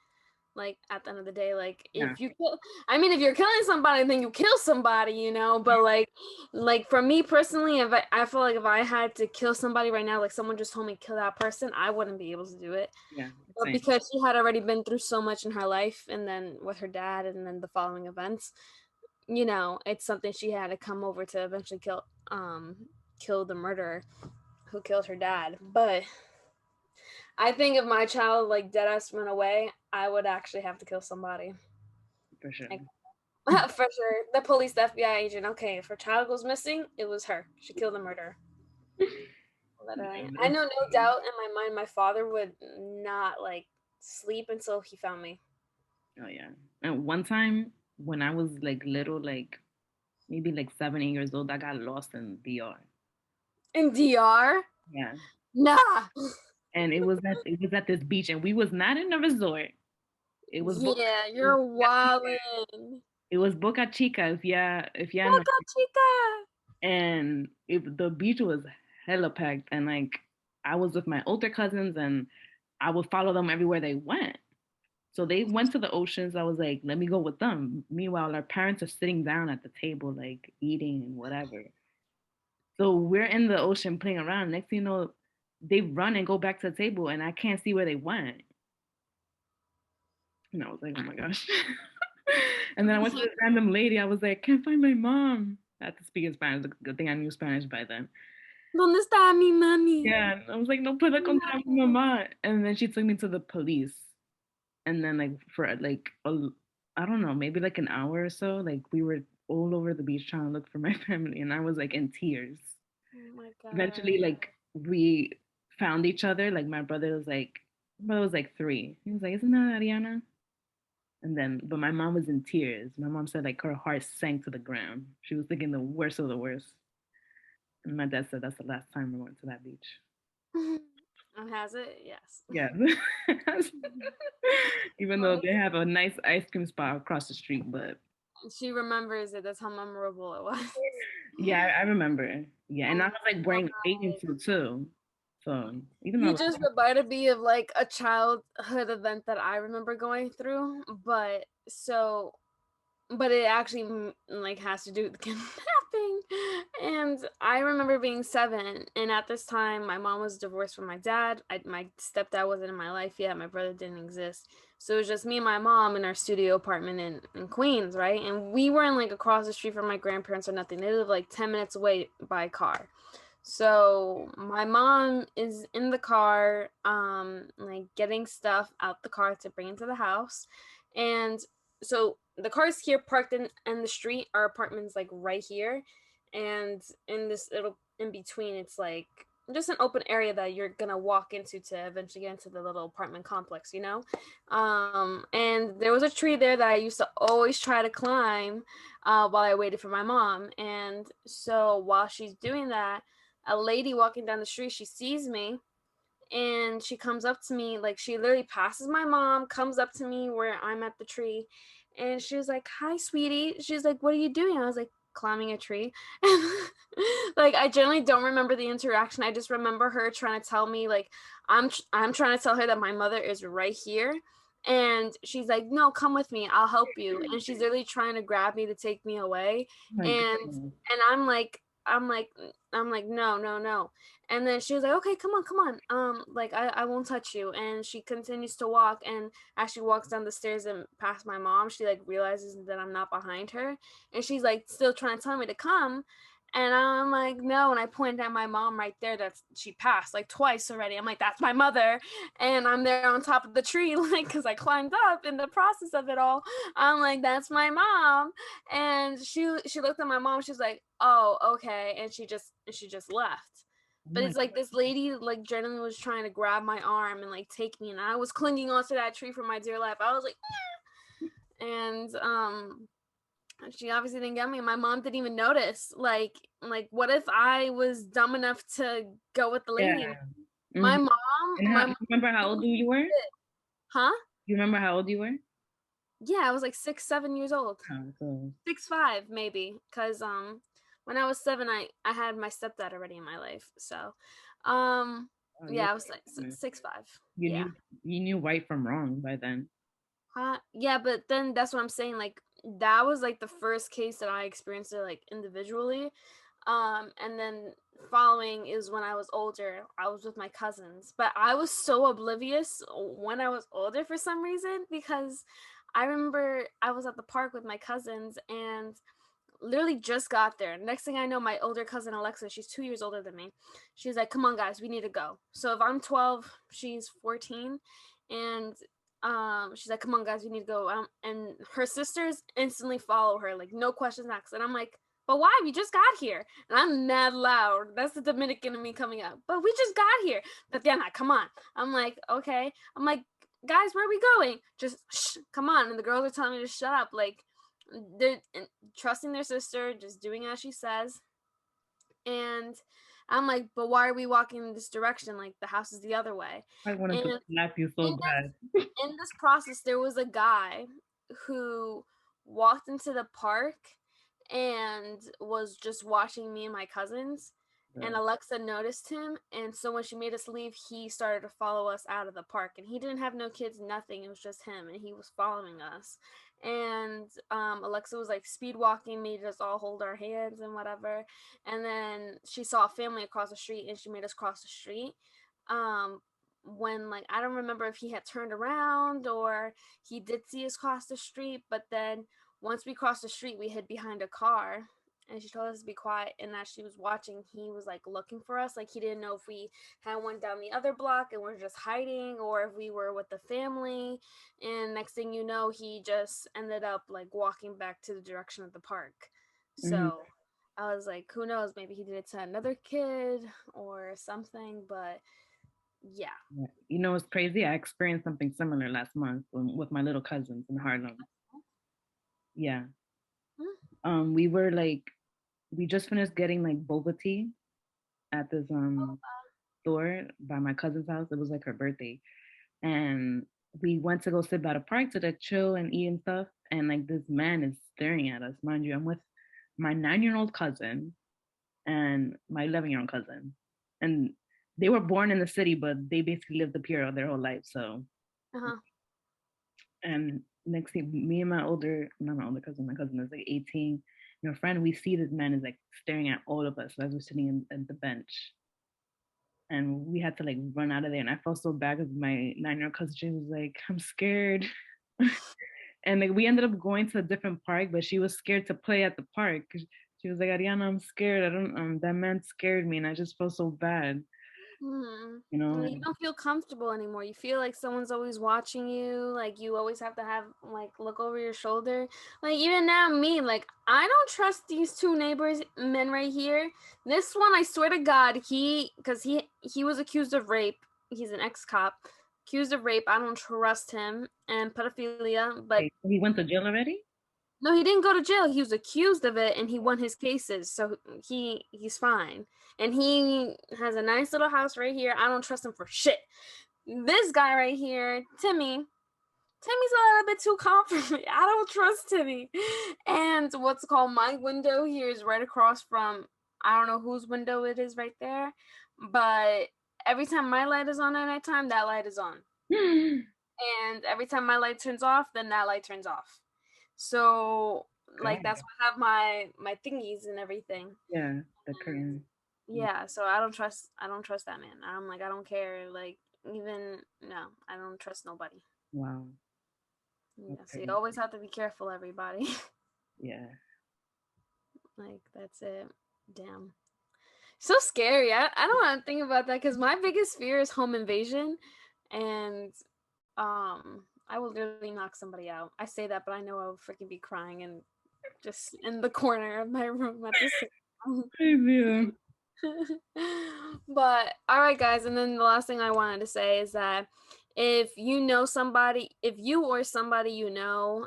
like at the end of the day. Like, Yeah, if you kill, I mean, if you're killing somebody, then you kill somebody, but like for me personally, if I feel like if I had to kill somebody right now, like someone just told me kill that person, I wouldn't be able to do it. yeah, But same. because she had already been through so much in her life, and then with her dad, and then the following events, it's something she had to come over to eventually kill the murderer who killed her dad. But I think if my child like dead ass went away, I would actually have to kill somebody. For sure. Like, for sure. The police, the FBI agent. Okay, if her child goes missing, it was her. She killed the murderer. Yeah, Literally. I it's know, no doubt in my mind, my father would not like sleep until he found me. oh yeah. And one time when I was like little, like maybe like 7, 8 years old, I got lost in DR. In DR? Yeah. Nah. And it was at this beach, and we was not in a resort. It was Boca Yeah, it was you're Boca Chica. wildin'. It was Boca Chica, if you know. Boca Chica. And the beach was hella packed, and like I was with my older cousins, and I would follow them everywhere they went. So they went to the oceans. I was like, let me go with them. Meanwhile, our parents are sitting down at the table, like eating and whatever. So we're in the ocean playing around. Next thing you know, they run and go back to the table, and I can't see where they went. And I was like, oh my gosh. And then I went to this random lady. I was like, can't find my mom. I had to speak in Spanish. Good thing I knew Spanish by then. ¿Dónde está mi mami? Yeah, and I was like, no puedo encontrar a mi mamá. And then she took me to the police. And then like for like I don't know, maybe like an hour or so, like we were all over the beach trying to look for my family, and I was like in tears. Oh my god. Eventually, like we found each other. Like my brother was like 3. He was like, "Isn't that Ariana?" And then, but my mom was in tears. My mom said like her heart sank to the ground. She was thinking the worst of the worst. And my dad said that's the last time we went to that beach. And has it? Yes. Yeah. Even though they have a nice ice cream spot across the street, but She remembers it. That's how memorable it was. yeah, I remember. Yeah, Oh and I my was like wearing a bathing god. suit too. So even though I You was, just reminded me of like a childhood event that I remember going through, but it actually like has to do with kidnapping. And I remember being 7, and at this time my mom was divorced from my dad. My stepdad wasn't in my life yet, my brother didn't exist, so it was just me and my mom in our studio apartment in Queens, right? And we weren't like across the street from my grandparents or nothing. They lived like 10 minutes away by car. So my mom is in the car, like getting stuff out the car to bring into the house. And so the car's here parked in the street. Our apartment's like right here. And in this little in between, it's like just an open area that you're gonna walk into to eventually get into the little apartment complex. And there was a tree there that I used to always try to climb while I waited for my mom. And so while she's doing that, a lady walking down the street, she sees me, and she comes up to me, like she literally passes my mom, comes up to me where I'm at the tree, and she was like, hi sweetie. She's like, what are you doing? I was like, climbing a tree. Like, I generally don't remember the interaction. I just remember her trying to tell me, like, I'm trying to tell her that my mother is right here. And she's like, no, come with me, I'll help you. And she's literally trying to grab me to take me away. oh my and goodness. and I'm like, I'm like, no, no, no. And then she was like, okay, come on, come on. Like I won't touch you. And she continues to walk, and as she walks down the stairs and past my mom, she like realizes that I'm not behind her, and she's like still trying to tell me to come. And I'm like, no. And I pointed at my mom right there that she passed like twice already. I'm like, that's my mother. And I'm there on top of the tree, like, because I climbed up in the process of it all. I'm like, that's my mom. And she looked at my mom. She's like, oh, okay. And she just left. Oh But my, it's like this lady like genuinely was trying to grab my arm and like take me, and I was clinging onto that tree for my dear life. I was like, and she obviously didn't get me. My mom didn't even notice. Like what if I was dumb enough to go with the lady? yeah. My Hmm. mom, And my how, mom, you remember how old you were? huh? You remember how old you were? Yeah, I was like 6, 7 years old. Oh, so, 6, 5 maybe, because when I was 7, I had my stepdad already in my life. So, um, oh, you yeah, were, I was like 6, 5. you Yeah. knew you knew right from wrong by then. Yeah, but then that's what I'm saying. Like that was like the first case that I experienced it like individually. And then following is when I was older. I was with my cousins, but I was so oblivious when I was older for some reason because I remember I was at the park with my cousins and literally just got there. Next thing I know, my older cousin Alexa, she's 2 years older than me. She's like, "Come on, guys, we need to go." So if I'm 12, she's 14, and she's like, "Come on, guys, we need to go." And her sisters instantly follow her, like no questions asked. And I'm like, "But why? We just got here." And I'm mad loud. That's the Dominican in me coming out. But we just got here. Tatiana, come on. I'm like, okay. I'm like, guys, where are we going? Just shh, come on. And the girls are telling me to shut up. Like they're trusting their sister, just doing as she says. And I'm like, but why are we walking in this direction? Like the house is the other way. I wanted And to slap you so bad. in this process, there was a guy who walked into the park and was just watching me and my cousins. And Yeah. Alexa noticed him, and so when she made us leave, he started to follow us out of the park. And he didn't have no kids, nothing. It was just him, and he was following us. And Alexa was like speed walking, made us all hold our hands and whatever. And then she saw a family across the street, and she made us cross the street. Um, when like I don't remember if he had turned around or he did see us cross the street, but then once we crossed the street, we hid behind a car, and she told us to be quiet. And as she was watching, he was like looking for us. Like he didn't know if we had went down the other block and we're just hiding, or if we were with the family. And next thing you know, he just ended up like walking back to the direction of the park. Hmm. So I was like, who knows? Maybe he did it to another kid or something. But yeah. Yeah. You know, it's crazy. I experienced something similar last month with my little cousins in Harlem. Yeah. We were like, we just finished getting like boba tea at this store by my cousin's house. It was like her birthday, and we went to go sit by the park to like chill and eat and stuff. And like this man is staring at us. Mind you, I'm with my 9-year-old cousin and my 11-year-old cousin, and they were born in the city, but they basically lived up here their whole life. So, Uh-huh. and next thing, me and not my older cousin, my cousin is like 18. Your friend, we see this man is like staring at all of us as we're sitting at the bench, and we had to like run out of there. And I felt so bad because my 9-year-old cousin, she was like, "I'm scared." And like we ended up going to a different park, but she was scared to play at the park. She was like, "Ariana, I'm scared. I don't. That man scared me, and I just felt so bad." Hmm. You know. You don't feel comfortable anymore. You feel like someone's always watching you. Like you always have to have like look over your shoulder. Like even now, me, like I don't trust these two neighbors men right here. This one, I swear to God, because he was accused of rape. He's an ex cop, accused of rape. I don't trust him and pedophilia. But Okay, so he went to jail already. no, he didn't go to jail. He was accused of it and he won his cases. So he's fine. And he has a nice little house right here. I don't trust him for shit. This guy right here, Timmy's a little bit too calm for me. I don't trust Timmy. And what's called my window here is right across from I don't know whose window it is right there. But every time my light is on at nighttime, that light is on. And every time my light turns off, then that light turns off. So like God. that's why I have my thingies and everything. Yeah, the curtain. Yeah, so I don't trust that man. I'm like I don't care. Like even no, I don't trust nobody. Wow, that's Yeah, so you crazy. always have to be careful, everybody. Yeah, Like that's it. Damn. So scary. I don't want to think about that because my biggest fear is home invasion, and I will literally knock somebody out. I say that, but I know I would freaking be crying and just in the corner of my room at the same time. crazy. But all right, guys, and then the last thing I wanted to say is that if you know somebody, if you or somebody you know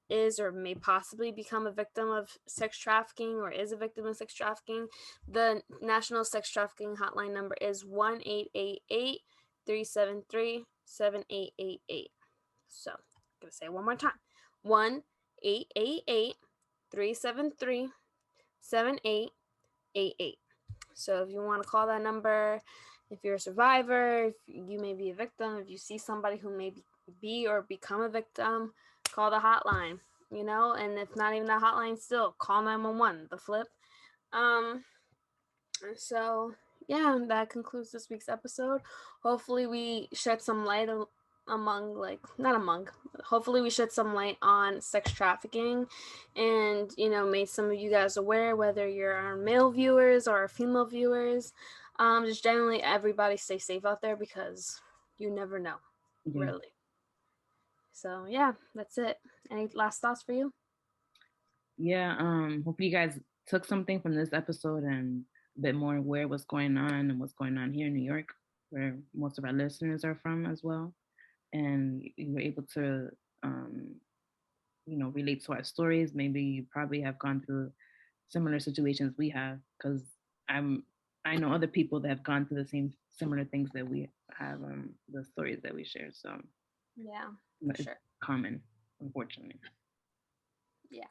is or may possibly become a victim of sex trafficking or is a victim of sex trafficking, the National Sex Trafficking Hotline number is 1-888-373-7888. So I'm gonna say it one more time: 1-888-373-7888. So if you want to call that number, if you're a survivor, if you may be a victim, if you see somebody who may be or become a victim, call the hotline, you know, and if not even that hotline, still call 911, the flip. Um, so yeah, that concludes this week's episode. Hopefully we shed some light among like not among hopefully we shed some light on sex trafficking and made some of you guys aware, whether you're our male viewers or our female viewers. Just generally everybody stay safe out there because you never know, Yeah, really. So yeah, that's it. Any last thoughts for you? yeah. Hope you guys took something from this episode and a bit more aware what's going on and what's going on here in New York, where most of our listeners are from as well, and you were able to, um, relate to our stories. Maybe you probably have gone through similar situations we have, because I'm I know other people that have gone through the same similar things that we have, the stories that we share. So Yeah, for it's sure. common, unfortunately. Yeah.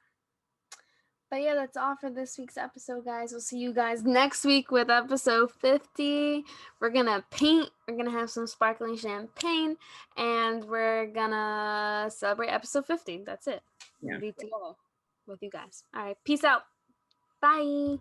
But yeah, that's all for this week's episode, guys. We'll see you guys next week with episode 50. We're gonna paint, we're gonna have some sparkling champagne, and we're gonna celebrate episode 50. That's it. Yeah. And be together with you guys. All right, peace out. Bye.